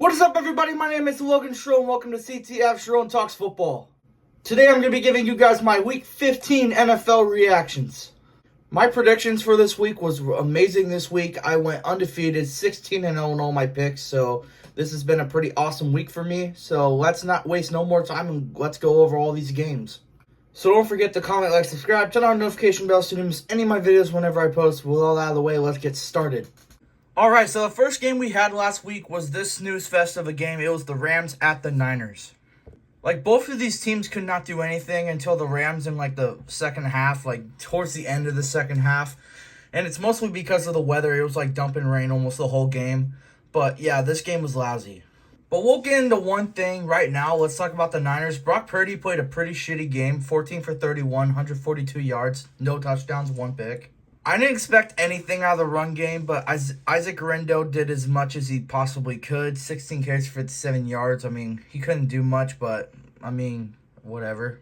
What is up, everybody? My name is Logan Schroe, and welcome to CTF Schroe Talks Football. Today, I'm going to be giving you guys my Week 15 NFL reactions. My predictions for this week was amazing this week. I went undefeated, 16-0 in all my picks, so this has been a pretty awesome week for me. So let's not waste no more time, and let's go over all these games. So don't forget to comment, like, subscribe, turn on notification bells so you don't miss any of my videos whenever I post. With all that out of the way, let's get started. Alright, so the first game we had last week was this snooze fest of a game. It was the Rams at the Niners. Like, both of these teams could not do anything until the Rams in, the second half, towards the end of the second half. And it's mostly because of the weather. It was, dumping rain almost the whole game. But, yeah, this game was lousy. But we'll get into one thing right now. Let's talk about the Niners. Brock Purdy played a pretty shitty game. 14 for 31, 142 yards, no touchdowns, one pick. I didn't expect anything out of the run game, but Isaac Guerendo did as much as he possibly could. 16 carries for 57 yards. I mean, he couldn't do much, but, whatever.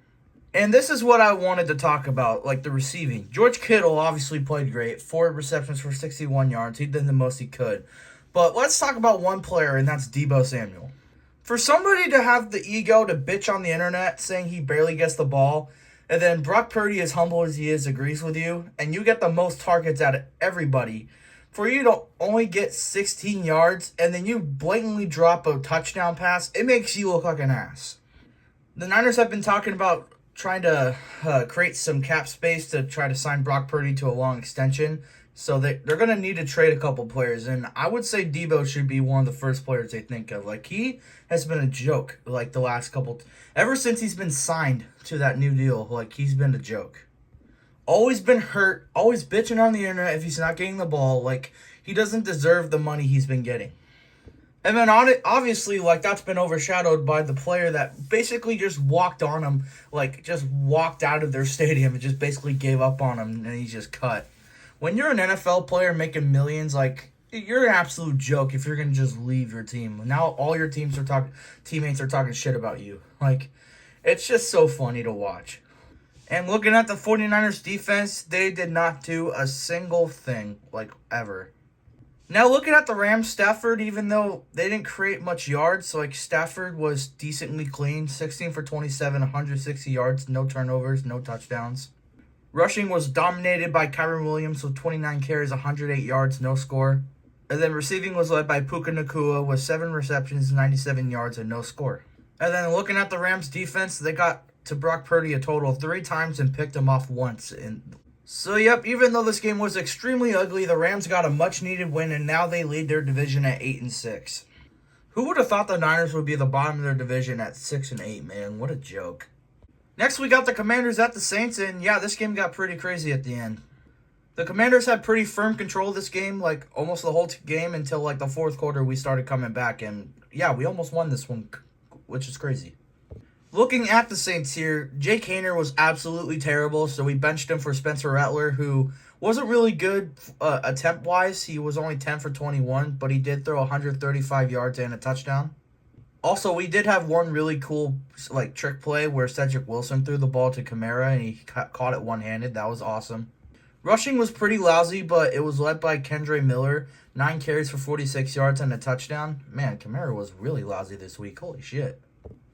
And this is what I wanted to talk about, the receiving. George Kittle obviously played great. 4 receptions for 61 yards. He did the most he could. But let's talk about one player, and that's Deebo Samuel. For somebody to have the ego to bitch on the internet saying he barely gets the ball, and then Brock Purdy, as humble as he is, agrees with you, and you get the most targets out of everybody. For you to only get 16 yards, and then you blatantly drop a touchdown pass, it makes you look like an ass. The Niners have been talking about trying to create some cap space to try to sign Brock Purdy to a long extension. So they're going to need to trade a couple players. And I would say Deebo should be one of the first players they think of. He has been a joke, the last couple. Ever since he's been signed to that new deal, he's been a joke. Always been hurt, always bitching on the internet if he's not getting the ball. He doesn't deserve the money he's been getting. And then obviously, that's been overshadowed by the player that basically just walked on him, just walked out of their stadium and just basically gave up on him, and he's just cut. When you're an NFL player making millions, you're an absolute joke if you're going to just leave your team. Now all your teammates are talking shit about you. It's just so funny to watch. And looking at the 49ers defense, they did not do a single thing, ever. Now looking at the Rams, Stafford, even though they didn't create much yards, Stafford was decently clean. 16 for 27, 160 yards, no turnovers, no touchdowns. Rushing was dominated by Kyren Williams with 29 carries, 108 yards, no score. And then receiving was led by Puka Nacua with 7 receptions, 97 yards, and no score. And then looking at the Rams defense, they got to Brock Purdy a total of 3 times and picked him off once. So, yep, even though this game was extremely ugly, the Rams got a much-needed win, and now they lead their division at 8-6. Who would have thought the Niners would be the bottom of their division at 6-8, man? What a joke. Next, we got the Commanders at the Saints, and yeah, this game got pretty crazy at the end. The Commanders had pretty firm control of this game, almost the whole game until, the fourth quarter we started coming back, and yeah, we almost won this one, which is crazy. Looking at the Saints here, Jake Haener was absolutely terrible, so we benched him for Spencer Rattler, who wasn't really good attempt-wise. He was only 10 for 21, but he did throw 135 yards and a touchdown. Also, we did have one really cool, trick play where Cedric Wilson threw the ball to Kamara, and he caught it one-handed. That was awesome. Rushing was pretty lousy, but it was led by Kendre Miller. 9 carries for 46 yards and a touchdown. Man, Kamara was really lousy this week. Holy shit.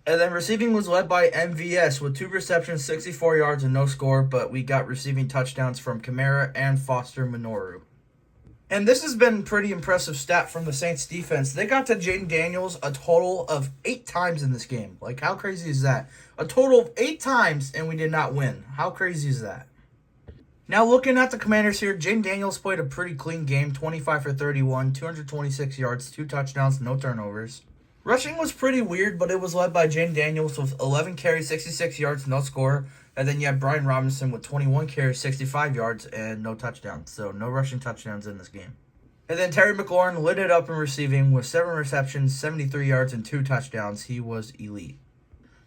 And then receiving was led by MVS with 2 receptions, 64 yards, and no score, but we got receiving touchdowns from Kamara and Foster Minoru. And this has been pretty impressive stat from the Saints defense. They got to Jaden Daniels a total of 8 times in this game. How crazy is that? A total of 8 times, and we did not win. How crazy is that? Now looking at the Commanders here, Jaden Daniels played a pretty clean game. 25 for 31, 226 yards, 2 touchdowns, no turnovers. Rushing was pretty weird, but it was led by Jaden Daniels with 11 carries, 66 yards, no score. And then you have Brian Robinson with 21 carries, 65 yards, and no touchdowns. So no rushing touchdowns in this game. And then Terry McLaurin lit it up in receiving with 7 receptions, 73 yards, and 2 touchdowns. He was elite.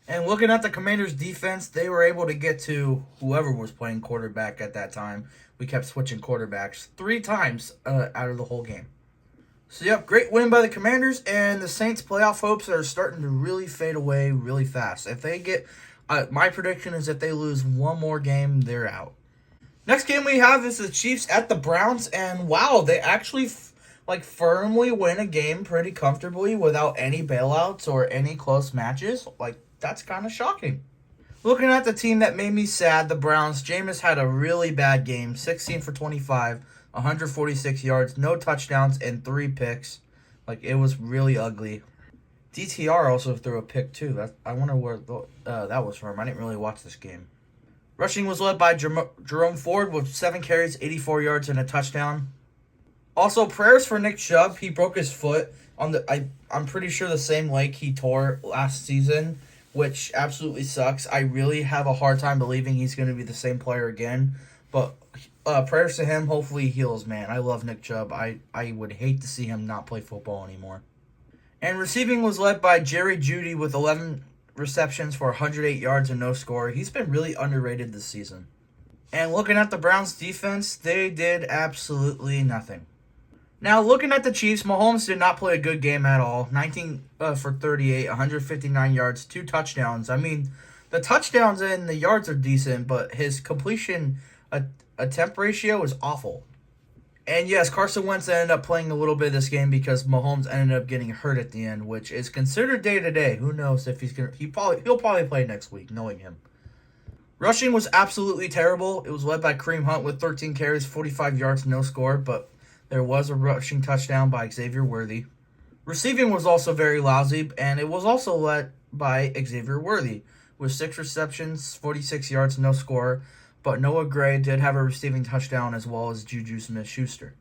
And looking at the Commanders' defense, they were able to get to whoever was playing quarterback at that time. We kept switching quarterbacks 3 times out of the whole game. So, yep, great win by the Commanders, and the Saints' playoff hopes are starting to really fade away really fast. If they get... my prediction is if they lose one more game, they're out. Next game we have is the Chiefs at the Browns, and wow, they actually firmly win a game pretty comfortably without any bailouts or any close matches. That's kind of shocking. Looking at the team that made me sad, the Browns, Jameis had a really bad game. 16 for 25, 146 yards, no touchdowns, and 3 picks. It was really ugly. DTR also threw a pick, too. I wonder where that was from. I didn't really watch this game. Rushing was led by Jerome Ford with 7 carries, 84 yards, and a touchdown. Also, prayers for Nick Chubb. He broke his foot on I'm pretty sure the same leg he tore last season, which absolutely sucks. I really have a hard time believing he's going to be the same player again. But prayers to him. Hopefully he heals, man. I love Nick Chubb. I would hate to see him not play football anymore. And receiving was led by Jerry Jeudy with 11 receptions for 108 yards and no score. He's been really underrated this season. And looking at the Browns defense, they did absolutely nothing. Now, looking at the Chiefs, Mahomes did not play a good game at all. 19 for 38, 159 yards, 2 touchdowns. I mean, the touchdowns and the yards are decent, but his completion attempt ratio is awful. And yes, Carson Wentz ended up playing a little bit of this game because Mahomes ended up getting hurt at the end, which is considered day-to-day. Who knows if he'll probably play next week, knowing him. Rushing was absolutely terrible. It was led by Kareem Hunt with 13 carries, 45 yards, no score, but there was a rushing touchdown by Xavier Worthy. Receiving was also very lousy, and it was also led by Xavier Worthy with 6 receptions, 46 yards, no score, but Noah Gray did have a receiving touchdown as well as Juju Smith-Schuster.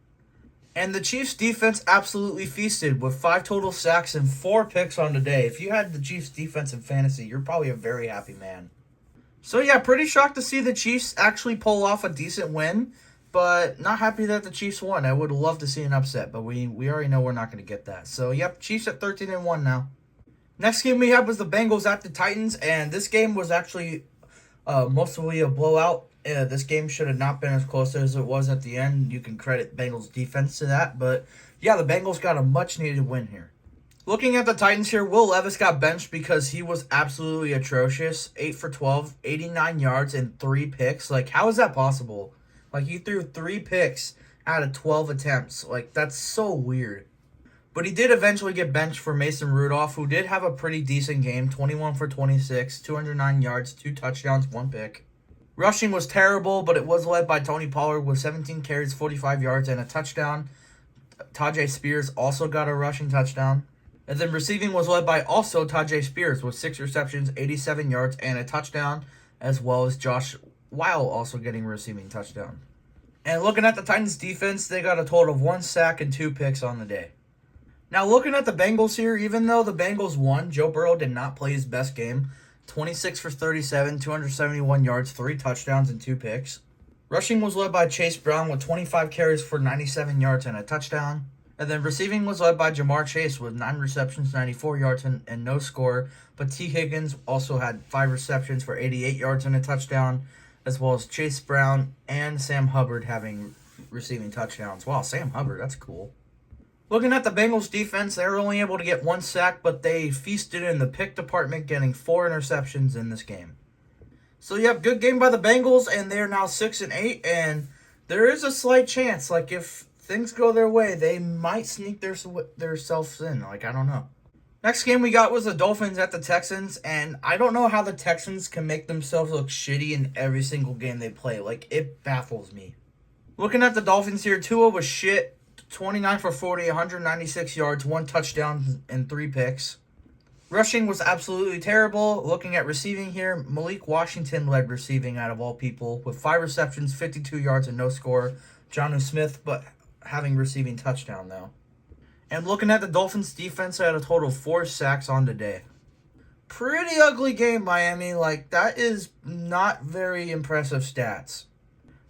And the Chiefs' defense absolutely feasted with 5 total sacks and 4 picks on the day. If you had the Chiefs' defense in fantasy, you're probably a very happy man. So yeah, pretty shocked to see the Chiefs actually pull off a decent win, but not happy that the Chiefs won. I would love to see an upset, but we already know we're not going to get that. So yep, Chiefs at 13-1 now. Next game we had was the Bengals at the Titans, and this game was actually mostly a blowout. This game should have not been as close as it was at the end. You can credit Bengals defense to that, but yeah, the Bengals got a much-needed win here. Looking at the Titans here, Will Levis got benched because he was absolutely atrocious. 8 for 12, 89 yards, and 3 picks. How is that possible? He threw 3 picks out of 12 attempts. That's so weird. But he did eventually get benched for Mason Rudolph, who did have a pretty decent game. 21 for 26, 209 yards, 2 touchdowns, 1 pick. Rushing was terrible, but it was led by Tony Pollard with 17 carries, 45 yards, and a touchdown. Tajay Spears also got a rushing touchdown. And then receiving was led by also Tajay Spears with 6 receptions, 87 yards, and a touchdown, as well as Josh Weil also getting a receiving touchdown. And looking at the Titans defense, they got a total of 1 sack and 2 picks on the day. Now looking at the Bengals here, even though the Bengals won, Joe Burrow did not play his best game. 26 for 37, 271 yards, 3 touchdowns, and 2 picks. Rushing was led by Chase Brown with 25 carries for 97 yards and a touchdown. And then receiving was led by Jamar Chase with 9 receptions, 94 yards, and no score. But T. Higgins also had 5 receptions for 88 yards and a touchdown, as well as Chase Brown and Sam Hubbard having receiving touchdowns. Wow, Sam Hubbard, that's cool. Looking at the Bengals defense, they were only able to get 1 sack, but they feasted in the pick department, getting 4 interceptions in this game. So, yep, good game by the Bengals, and they're now 6-8, and there is a slight chance, if things go their way, they might sneak themselves in. I don't know. Next game we got was the Dolphins at the Texans, and I don't know how the Texans can make themselves look shitty in every single game they play. It baffles me. Looking at the Dolphins here, Tua was shit. 29 for 40, 196 yards, 1 touchdown, and 3 picks. Rushing was absolutely terrible. Looking at receiving here, Malik Washington led receiving out of all people with 5 receptions, 52 yards, and no score. Jonnu Smith, but having receiving touchdown, though. And looking at the Dolphins' defense, I had a total of 4 sacks on the day. Pretty ugly game, Miami. That is not very impressive stats.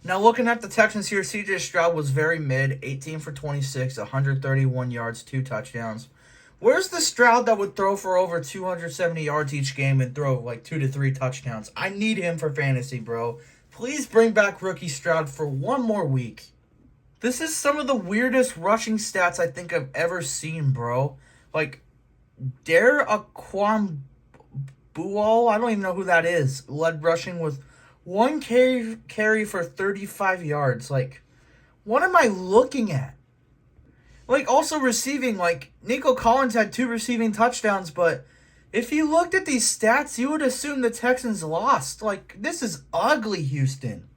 Now, looking at the Texans here, C.J. Stroud was very mid. 18 for 26, 131 yards, 2 touchdowns. Where's the Stroud that would throw for over 270 yards each game and throw 2 to 3 touchdowns? I need him for fantasy, bro. Please bring back rookie Stroud for 1 more week. This is some of the weirdest rushing stats I think I've ever seen, bro. Dare Aquan Buol, I don't even know who that is, led rushing with 1 carry for 35 yards. What am I looking at? Like, also receiving, like, Nico Collins had 2 receiving touchdowns, but if you looked at these stats, you would assume the Texans lost. Like, this is ugly, Houston.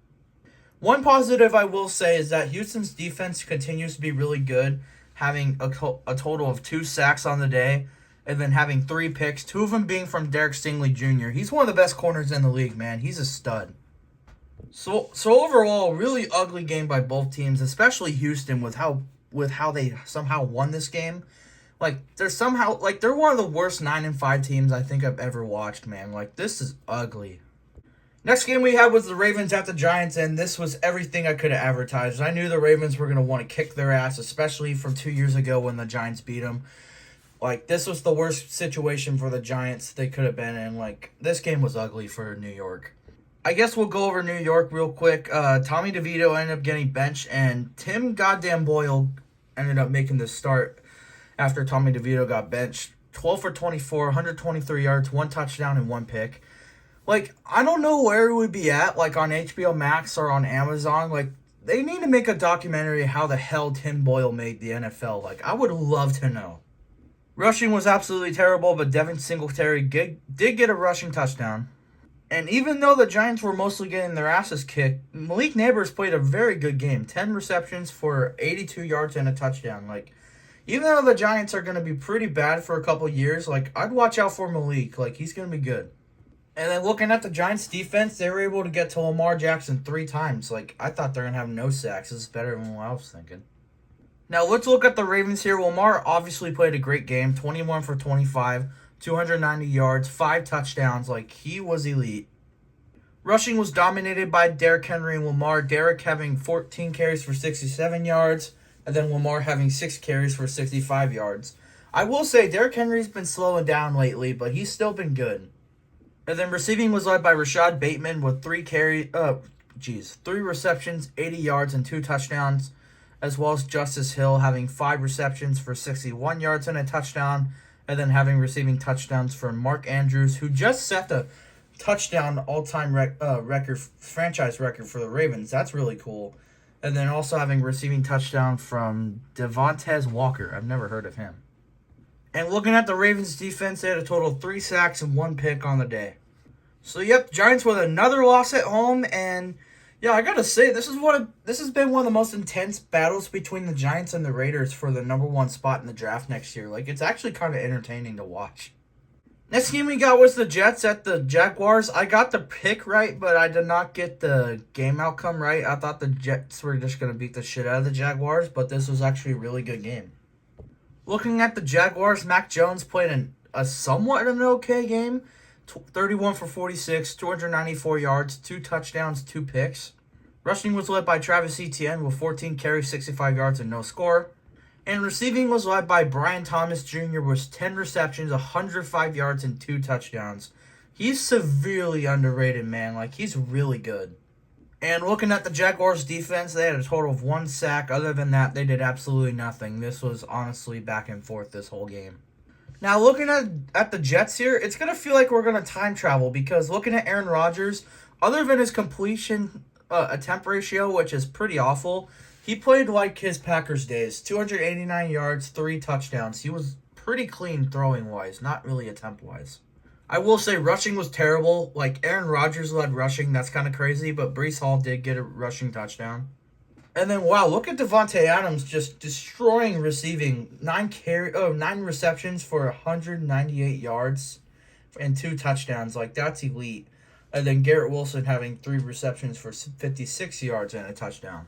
One positive I will say is that Houston's defense continues to be really good, having a total of 2 sacks on the day, and then having 3 picks, 2 of them being from Derek Stingley Jr. He's one of the best corners in the league, man. He's a stud. So overall, really ugly game by both teams, especially Houston with how they somehow won this game. Like they're one of the worst 9-5 teams I think I've ever watched, man. Like, this is ugly. Next game we had was the Ravens at the Giants, and this was everything I could have advertised. I knew the Ravens were going to want to kick their ass, especially from 2 years ago when the Giants beat them. Like, this was the worst situation for the Giants they could have been in. Like, this game was ugly for New York. I guess we'll go over New York real quick. Tommy DeVito ended up getting benched, and Tim Goddamn Boyle ended up making the start after Tommy DeVito got benched. 12 for 24, 123 yards, 1 touchdown, and 1 pick. Like, I don't know where it would be at, like on HBO Max or on Amazon. Like, they need to make a documentary how the hell Tim Boyle made the NFL. Like, I would love to know. Rushing was absolutely terrible, but Devin Singletary did get a rushing touchdown. And even though the Giants were mostly getting their asses kicked, Malik Neighbors played a very good game. 10 receptions for 82 yards and a touchdown. Like, even though the Giants are going to be pretty bad for a couple years, like, I'd watch out for Malik. Like, he's going to be good. And then looking at the Giants' defense, they were able to get to Lamar Jackson 3 times. Like, I thought they were going to have no sacks. This is better than what I was thinking. Now, let's look at the Ravens here. Lamar obviously played a great game. 21 for 25, 290 yards, 5 touchdowns. Like, he was elite. Rushing was dominated by Derrick Henry and Lamar. Derrick having 14 carries for 67 yards, and then Lamar having 6 carries for 65 yards. I will say Derrick Henry's been slowing down lately, but he's still been good. And then receiving was led by Rashad Bateman with 3 receptions, 80 yards, and 2 touchdowns, as well as Justice Hill having 5 receptions for 61 yards and a touchdown, and then having receiving touchdowns from Mark Andrews, who just set the touchdown all-time record, franchise record for the Ravens. That's really cool. And then also having receiving touchdown from Devontae Walker. I've never heard of him. And looking at the Ravens defense, they had a total of 3 sacks and 1 pick on the day. So, yep, Giants with another loss at home, and yeah, I gotta say, this has been one of the most intense battles between the Giants and the Raiders for the number 1 spot in the draft next year. Like, it's actually kind of entertaining to watch. Next game we got was the Jets at the Jaguars. I got the pick right, but I did not get the game outcome right. I thought the Jets were just going to beat the shit out of the Jaguars, but this was actually a really good game. Looking at the Jaguars, Mac Jones played a somewhat an okay game. 31 for 46, 294 yards, 2 touchdowns, 2 picks. Rushing was led by Travis Etienne with 14 carries, 65 yards, and no score. And receiving was led by Brian Thomas Jr. with 10 receptions, 105 yards, and 2 touchdowns. He's severely underrated, man. Like, he's really good. And looking at the Jaguars' defense, they had a total of 1 sack. Other than that, they did absolutely nothing. This was honestly back and forth this whole game. Now, looking at the Jets here, it's going to feel like we're going to time travel because looking at Aaron Rodgers, other than his completion attempt ratio, which is pretty awful, he played like his Packers days. 289 yards, 3 touchdowns. He was pretty clean throwing-wise, not really attempt-wise. I will say rushing was terrible. Like, Aaron Rodgers led rushing. That's kind of crazy, but Breece Hall did get a rushing touchdown. And then, wow, look at Devontae Adams just destroying receiving. 9 receptions for 198 yards and 2 touchdowns. Like, that's elite. And then Garrett Wilson having 3 receptions for 56 yards and a touchdown.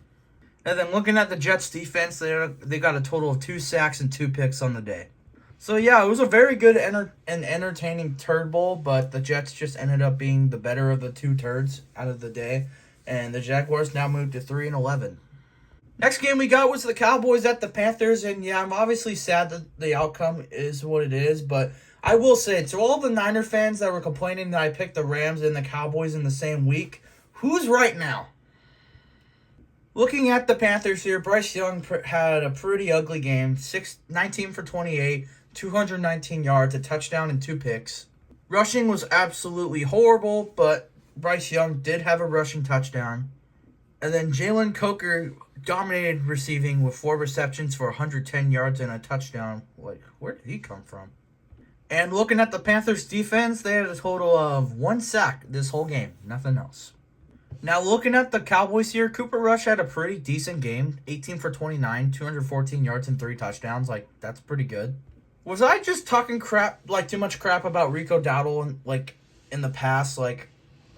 And then looking at the Jets defense, they got a total of 2 sacks and 2 picks on the day. So, yeah, it was a very good and entertaining turd bowl, but the Jets just ended up being the better of the 2 turds out of the day. And the Jaguars now moved to 3-11. Next game we got was the Cowboys at the Panthers, and yeah, I'm obviously sad that the outcome is what it is, but I will say, to all the Niner fans that were complaining that I picked the Rams and the Cowboys in the same week, who's right now? Looking at the Panthers here, Bryce Young had a pretty ugly game, 19 for 28, 219 yards, a touchdown, and 2 picks. Rushing was absolutely horrible, but Bryce Young did have a rushing touchdown. And then Jalen Coker dominated receiving with 4 receptions for 110 yards and a touchdown. Like, where did he come from? And looking at the Panthers defense, they had a total of 1 sack this whole game. Nothing else. Now looking at the Cowboys here, Cooper Rush had a pretty decent game. 18 for 29, 214 yards and 3 touchdowns. Like, that's pretty good. Was I just talking crap, like too much crap about Rico Dowdle in the past? Like,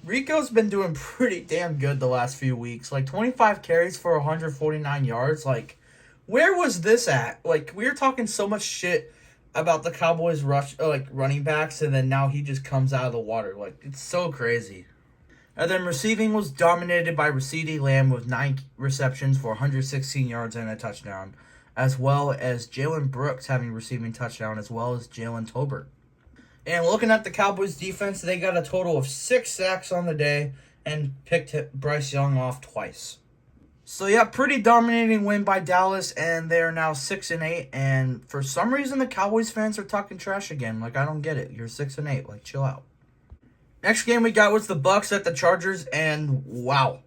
Rico's been doing pretty damn good the last few weeks. Like, 25 carries for 149 yards. Like, where was this at? Like, we were talking so much shit about the Cowboys running backs, and then now he just comes out of the water. Like, it's so crazy. And then receiving was dominated by CeeDee Lamb with 9 receptions for 116 yards and a touchdown, as well as Jalen Brooks having receiving touchdown, as well as Jalen Tolbert. And looking at the Cowboys defense, they got a total of 6 sacks on the day and picked Bryce Young off twice. So yeah, pretty dominating win by Dallas, and they are now 6-8. And for some reason, the Cowboys fans are talking trash again. Like, I don't get it. You're 6-8. Like, chill out. Next game we got was the Bucs at the Chargers, and wow,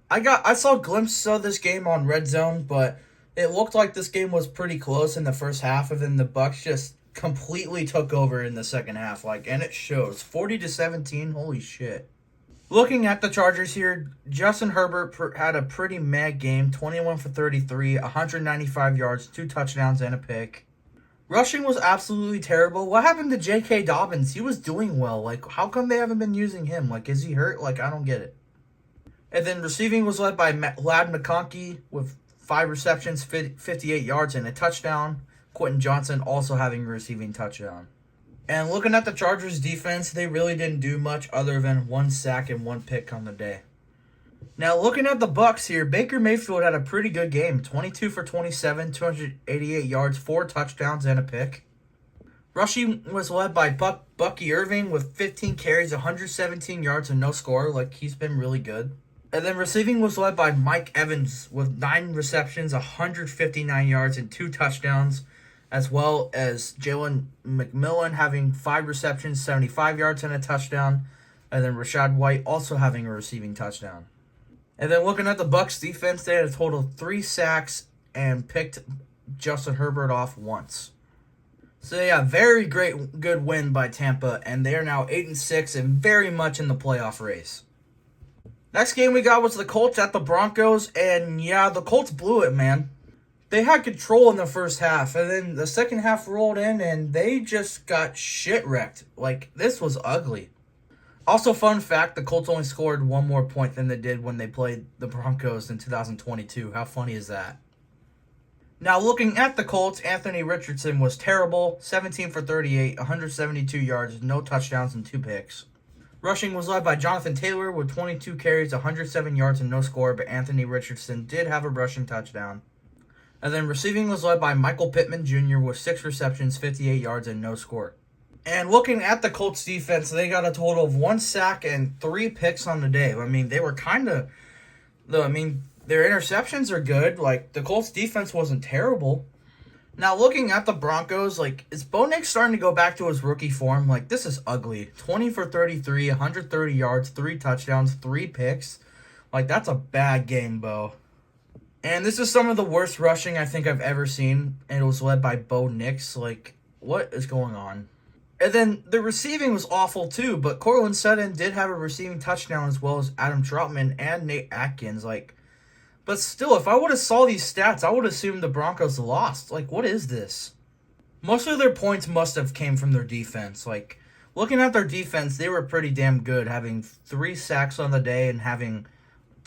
I saw glimpses of this game on Red Zone, but it looked like this game was pretty close in the first half, and then the Bucs just completely took over in the second half. Like, and it shows 40-17. Holy shit. Looking at the Chargers here, Justin Herbert had a pretty mad game. 21 for 33, 195 yards, 2 touchdowns, and a pick. Rushing was absolutely terrible. What happened to J.K. Dobbins? He was doing well. Like, how come they haven't been using him? Like, is he hurt? Like, I don't get it. And then receiving was led by Ladd McConkey with 5 receptions, 58 yards, and a touchdown. Quentin Johnson also having a receiving touchdown. And looking at the Chargers defense, they really didn't do much other than 1 sack and 1 pick on the day. Now looking at the Bucs here, Baker Mayfield had a pretty good game. 22 for 27, 288 yards, 4 touchdowns, and a pick. Rushing was led by Bucky Irving with 15 carries, 117 yards, and no score. Like, he's been really good. And then receiving was led by Mike Evans with 9 receptions, 159 yards, and 2 touchdowns, as well as Jalen McMillan having 5 receptions, 75 yards, and a touchdown, and then Rachaad White also having a receiving touchdown. And then looking at the Bucs defense, they had a total of 3 sacks and picked Justin Herbert off once. So yeah, very good win by Tampa, and they are now 8-6 and very much in the playoff race. Next game we got was the Colts at the Broncos, and yeah, the Colts blew it, man. They had control in the first half, and then the second half rolled in, and they just got shit-wrecked. Like, this was ugly. Also, fun fact, the Colts only scored 1 more point than they did when they played the Broncos in 2022. How funny is that? Now, looking at the Colts, Anthony Richardson was terrible. 17 for 38, 172 yards, no touchdowns, and 2 picks. Rushing was led by Jonathan Taylor with 22 carries, 107 yards, and no score, but Anthony Richardson did have a rushing touchdown. And then receiving was led by Michael Pittman Jr. with 6 receptions, 58 yards, and no score. And looking at the Colts defense, they got a total of 1 sack and 3 picks on the day. I mean, they were their interceptions are good. Like, the Colts defense wasn't terrible. Now, looking at the Broncos, like, is Bo Nix starting to go back to his rookie form? Like, this is ugly. 20 for 33, 130 yards, 3 touchdowns, 3 picks. Like, that's a bad game, Bo. And this is some of the worst rushing I think I've ever seen, and it was led by Bo Nix. Like, what is going on? And then the receiving was awful too, but Courtland Sutton did have a receiving touchdown as well as Adam Troutman and Nate Atkins. Like, but still, if I would have saw these stats, I would assume the Broncos lost. Like, what is this? Most of their points must have came from their defense. Like, looking at their defense, they were pretty damn good, having 3 sacks on the day and having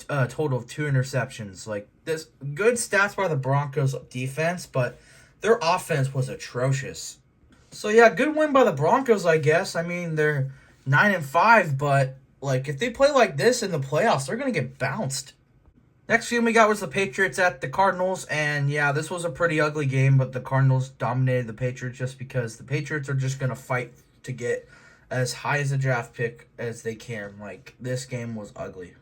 a total of 2 interceptions. Like, this good stats by the Broncos defense, but their offense was atrocious. So yeah, good win by the Broncos, I guess. I mean, they're 9-5, but like, if they play like this in the playoffs, they're gonna get bounced. Next game we got was the Patriots at the Cardinals, and yeah, this was a pretty ugly game, but the Cardinals dominated the Patriots just because the Patriots are just gonna fight to get as high as a draft pick as they can. Like, this game was ugly.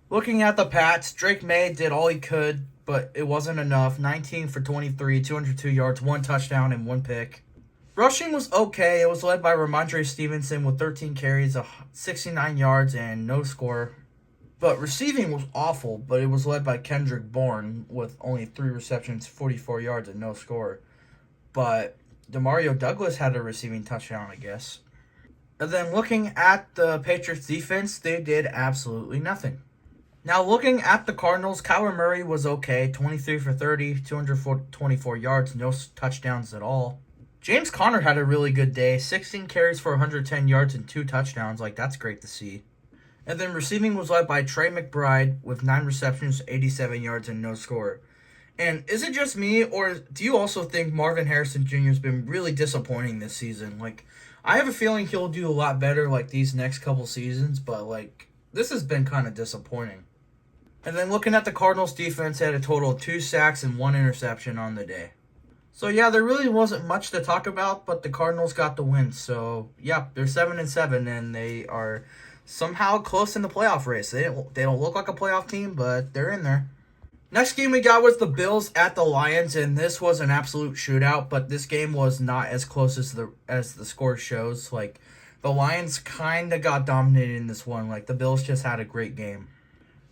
Looking at the Pats, Drake May did all he could, but it wasn't enough. 19 for 23, 202 yards, 1 touchdown, and 1 pick. Rushing was okay. It was led by Ramondre Stevenson with 13 carries, 69 yards, and no score. But receiving was awful, but it was led by Kendrick Bourne with only 3 receptions, 44 yards, and no score. But Demario Douglas had a receiving touchdown, I guess. And then looking at the Patriots defense, they did absolutely nothing. Now looking at the Cardinals, Kyler Murray was okay, 23 for 30, 224 yards, no touchdowns at all. James Conner had a really good day, 16 carries for 110 yards and 2 touchdowns. Like, that's great to see. And then receiving was led by Trey McBride with 9 receptions, 87 yards, and no score. And is it just me, or do you also think Marvin Harrison Jr. has been really disappointing this season? Like, I have a feeling he'll do a lot better, like, these next couple seasons, but, like, this has been kind of disappointing. And then looking at the Cardinals defense, had a total of 2 sacks and 1 interception on the day. So, yeah, there really wasn't much to talk about, but the Cardinals got the win. So, yeah, they're 7-7, and they are somehow close in the playoff race. They don't look like a playoff team, but they're in there. Next game we got was the Bills at the Lions, and this was an absolute shootout, but this game was not as close as the score shows. Like, the Lions kind of got dominated in this one. Like, the Bills just had a great game.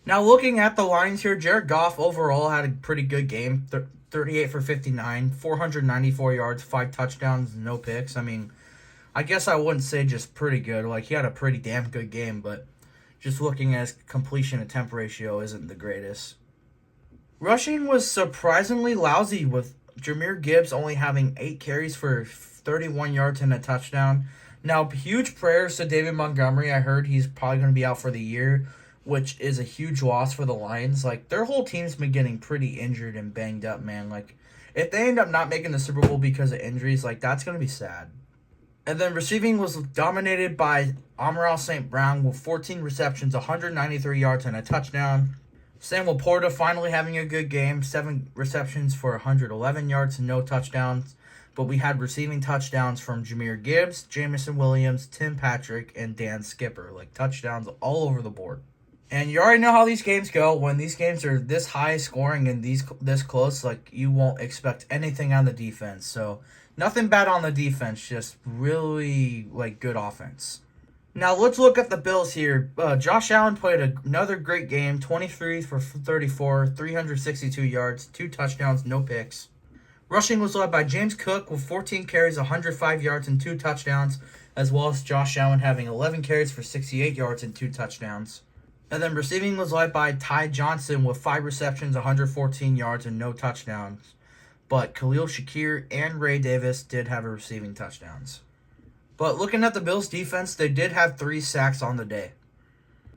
Now, looking at the Lions here, Jared Goff overall had a pretty good game. 38 for 59, 494 yards, 5 touchdowns, no picks. I mean, I guess I wouldn't say just pretty good. Like, he had a pretty damn good game, but just looking at his completion attempt ratio isn't the greatest. Rushing was surprisingly lousy, with Jahmyr Gibbs only having 8 carries for 31 yards and a touchdown. Now, huge prayers to David Montgomery. I heard he's probably going to be out for the year, which is a huge loss for the Lions. Like, their whole team's been getting pretty injured and banged up, man. Like, if they end up not making the Super Bowl because of injuries, like, that's going to be sad. And then receiving was dominated by Amon-Ra St. Brown with 14 receptions, 193 yards, and a touchdown. Sam Laporta finally having a good game, 7 receptions for 111 yards and no touchdowns. But we had receiving touchdowns from Jahmyr Gibbs, Jameson Williams, Tim Patrick, and Dan Skipper. Like, touchdowns all over the board. And you already know how these games go. When these games are this high scoring and this close, like, you won't expect anything on the defense. So, nothing bad on the defense, just really, like, good offense. Now, let's look at the Bills here. Josh Allen played another great game, 23 for 34, 362 yards, 2 touchdowns, no picks. Rushing was led by James Cook with 14 carries, 105 yards, and 2 touchdowns, as well as Josh Allen having 11 carries for 68 yards and 2 touchdowns. And then receiving was led by Ty Johnson with 5 receptions, 114 yards, and no touchdowns. But Khalil Shakir and Ray Davis did have receiving touchdowns. But looking at the Bills' defense, they did have 3 sacks on the day.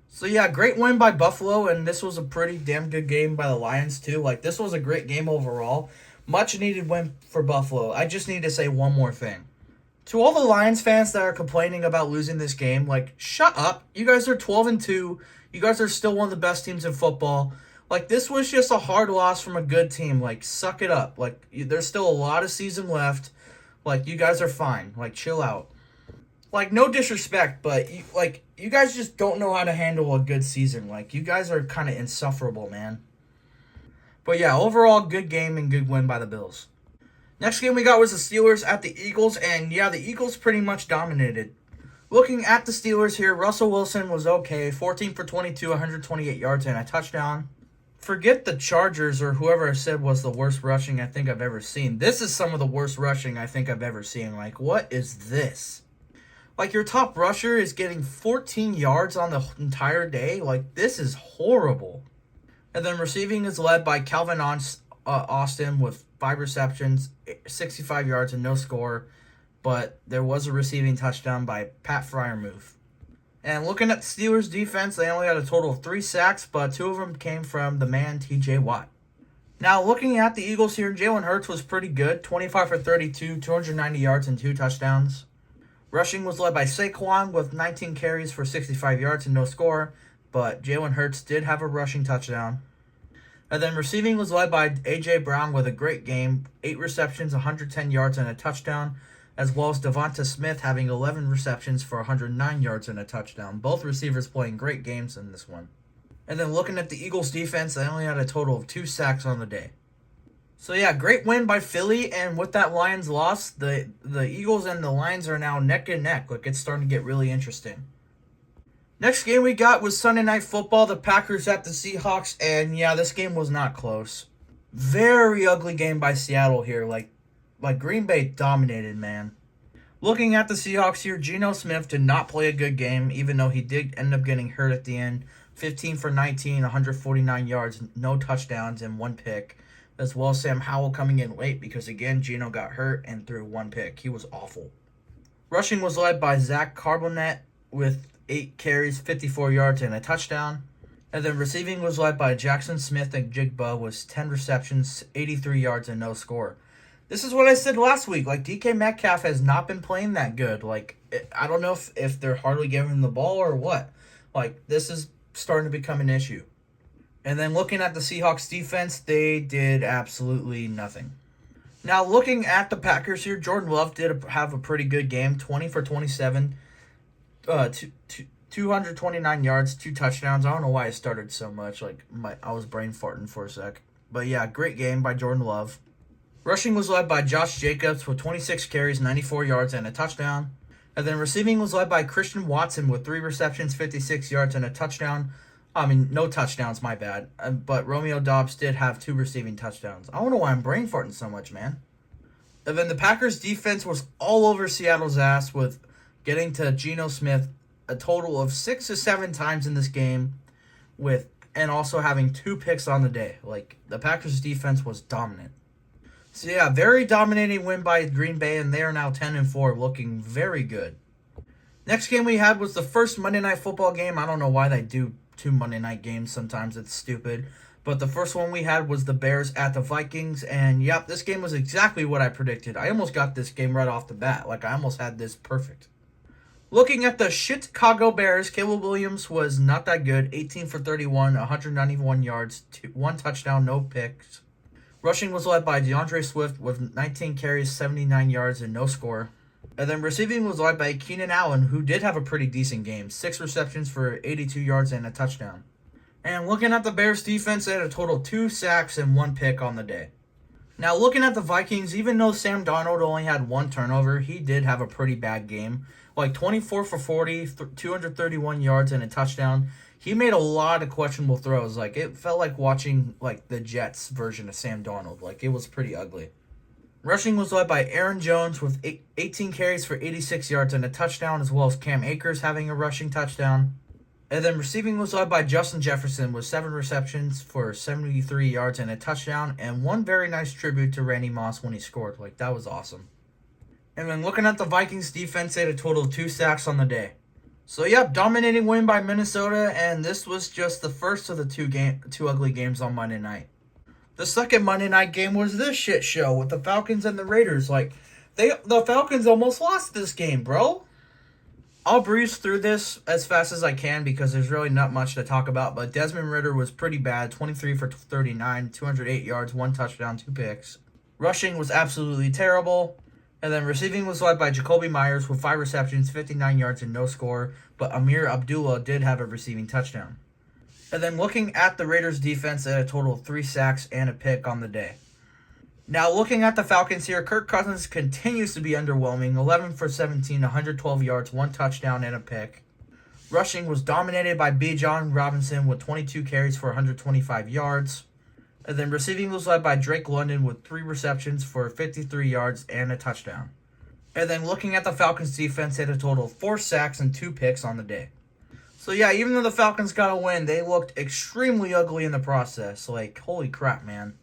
So yeah, great win by Buffalo, and this was a pretty damn good game by the Lions too. Like, this was a great game overall. Much needed win for Buffalo. I just need to say one more thing. To all the Lions fans that are complaining about losing this game, like, shut up. You guys are 12-2. You guys are still one of the best teams in football. Like, this was just a hard loss from a good team. Like, suck it up. Like, there's still a lot of season left. Like, you guys are fine. Like, chill out. Like, no disrespect, but, you guys just don't know how to handle a good season. Like, you guys are kind of insufferable, man. But, yeah, overall, good game and good win by the Bills. Next game we got was the Steelers at the Eagles, and, yeah, the Eagles pretty much dominated. Looking at the Steelers here, Russell Wilson was okay, 14 for 22, 128 yards, and a touchdown. Forget the Chargers or whoever I said was the worst rushing I think I've ever seen. This is some of the worst rushing I think I've ever seen. Like, what is this? Like, your top rusher is getting 14 yards on the entire day. Like, this is horrible. And then receiving is led by Calvin Austin with 5 receptions, 65 yards, and no score. But there was a receiving touchdown by Pat Freiermuth. And looking at the Steelers' defense, they only had a total of 3 sacks, but 2 of them came from the man T.J. Watt. Now, looking at the Eagles here, Jalen Hurts was pretty good, 25 for 32, 290 yards, and 2 touchdowns. Rushing was led by Saquon with 19 carries for 65 yards and no score, but Jalen Hurts did have a rushing touchdown. And then receiving was led by A.J. Brown with a great game, 8 receptions, 110 yards, and a touchdown, as well as Devonta Smith having 11 receptions for 109 yards and a touchdown. Both receivers playing great games in this one. And then looking at the Eagles' defense, they only had a total of 2 sacks on the day. So yeah, great win by Philly, and with that Lions loss, the Eagles and the Lions are now neck and neck. Like, it's starting to get really interesting. Next game we got was Sunday Night Football, the Packers at the Seahawks, and yeah, this game was not close. Very ugly game by Seattle here, like Green Bay dominated, man. Looking at the Seahawks here, Geno Smith did not play a good game, even though he did end up getting hurt at the end. 15 for 19, 149 yards, no touchdowns, and 1 pick. As well as Sam Howell coming in late because, again, Geno got hurt and threw 1 pick. He was awful. Rushing was led by Zach Charbonnet with 8 carries, 54 yards, and a touchdown. And then receiving was led by Jackson Smith and Jigba with 10 receptions, 83 yards, and no score. This is what I said last week. DK Metcalf has not been playing that good. I don't know if they're hardly giving him the ball or what. This is starting to become an issue. And then looking at the Seahawks defense, they did absolutely nothing. Now, looking at the Packers here, Jordan Love did have a pretty good game. 20 for 27, 229 yards, 2 touchdowns. I don't know why I started so much. I was brain farting for a sec. But yeah, great game by Jordan Love. Rushing was led by Josh Jacobs with 26 carries, 94 yards, and a touchdown. And then receiving was led by Christian Watson with 3 receptions, 56 yards, and a touchdown. No touchdowns, my bad. But Romeo Doubs did have 2 receiving touchdowns. I don't know why I'm brain farting so much, man. And then the Packers defense was all over Seattle's ass with getting to Geno Smith a total of 6 to 7 times in this game and also having 2 picks on the day. The Packers defense was dominant. So yeah, very dominating win by Green Bay, and they are now 10-4, looking very good. Next game we had was the first Monday Night Football game. I don't know why they do 2 Monday night games. Sometimes it's stupid. But the first one we had was the Bears at the Vikings. And yep, this game was exactly what I predicted. I almost got this game right off the bat. I almost had this perfect. Looking at the Chicago Bears, Caleb Williams was not that good. 18 for 31, 191 yards, 1 touchdown, no picks. Rushing was led by DeAndre Swift with 19 carries, 79 yards, and no score. And then receiving was led by Keenan Allen, who did have a pretty decent game. 6 receptions for 82 yards and a touchdown. And looking at the Bears defense, they had a total of 2 sacks and 1 pick on the day. Now looking at the Vikings, even though Sam Darnold only had 1 turnover, he did have a pretty bad game. 24 for 40, 231 yards and a touchdown. He made a lot of questionable throws. It felt like watching the Jets version of Sam Darnold. It was pretty ugly. Rushing was led by Aaron Jones with 18 carries for 86 yards and a touchdown, as well as Cam Akers having a rushing touchdown. And then receiving was led by Justin Jefferson with 7 receptions for 73 yards and a touchdown, and 1 very nice tribute to Randy Moss when he scored. That was awesome. And then looking at the Vikings defense, they had a total of 2 sacks on the day. So yep, dominating win by Minnesota, and this was just the first of the 2 ugly games on Monday night. The second Monday night game was this shit show with the Falcons and the Raiders. The Falcons almost lost this game, bro. I'll breeze through this as fast as I can because there's really not much to talk about, but Desmond Ridder was pretty bad. 23 for 39, 208 yards, 1 touchdown, 2 picks. Rushing was absolutely terrible. And then receiving was led by Jacoby Myers with 5 receptions, 59 yards, and no score. But Amir Abdullah did have a receiving touchdown. And then looking at the Raiders defense, they had a total of 3 sacks and a pick on the day. Now looking at the Falcons here, Kirk Cousins continues to be underwhelming. 11 for 17, 112 yards, 1 touchdown, and a pick. Rushing was dominated by Bijan Robinson with 22 carries for 125 yards. And then receiving was led by Drake London with 3 receptions for 53 yards and a touchdown. And then looking at the Falcons defense, they had a total of 4 sacks and 2 picks on the day. So yeah, even though the Falcons got a win, they looked extremely ugly in the process. Holy crap, man.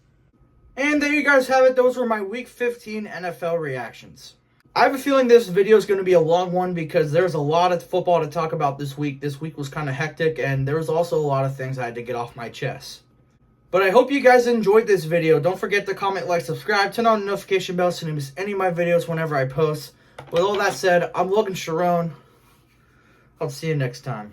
And there you guys have it. Those were my Week 15 NFL reactions. I have a feeling this video is going to be a long one because there's a lot of football to talk about this week. This week was kind of hectic, and there was also a lot of things I had to get off my chest. But I hope you guys enjoyed this video. Don't forget to comment, like, subscribe, turn on the notification bell so you don't miss any of my videos whenever I post. With all that said, I'm Logan Sharon. I'll see you next time.